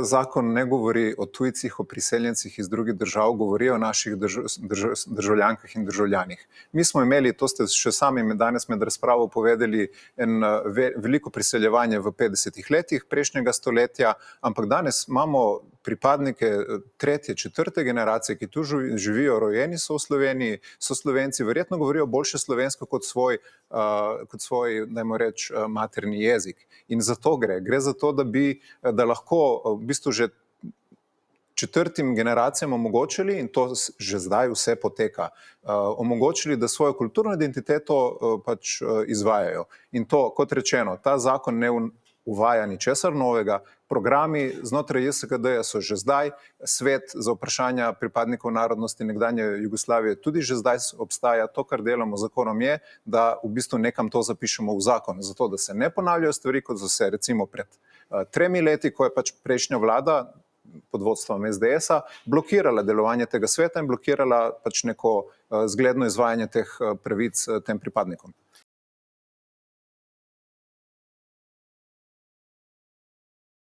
Zakon ne govori o tujcih, o priseljencih iz drugih držav, govori o naših državljankah in državljanih. Mi smo imeli, to ste še sami danes med razpravo povedali, veliko priseljevanje v 50 letih prejšnjega stoletja, ampak danes imamo pripadnike tretje, četrte generacije, ki tu živijo, rojeni so v Sloveniji, so Slovenci, verjetno govorijo boljše slovensko kot svoj, dajmo reči, materni jezik. In za to gre. Gre za to, da lahko v bistvu že četrtim generacijam omogočili, in to že zdaj vse poteka, omogočili, da svojo kulturno identiteto pač izvajajo. In to, kot rečeno, ta zakon ne uvaja ničesar novega, programi znotraj JSKD-ja so že zdaj, svet za vprašanja pripadnikov narodnosti nekdanje Jugoslavije tudi že zdaj obstaja. To, kar delamo z zakonom, je, da v bistvu nekam to zapišemo v zakon, zato da se ne ponavljajo stvari, kot so se recimo pred 3 leti, ko je pač prejšnja vlada pod vodstvom SDS-a blokirala delovanje tega sveta in blokirala pač neko zgledno izvajanje teh pravic tem pripadnikom.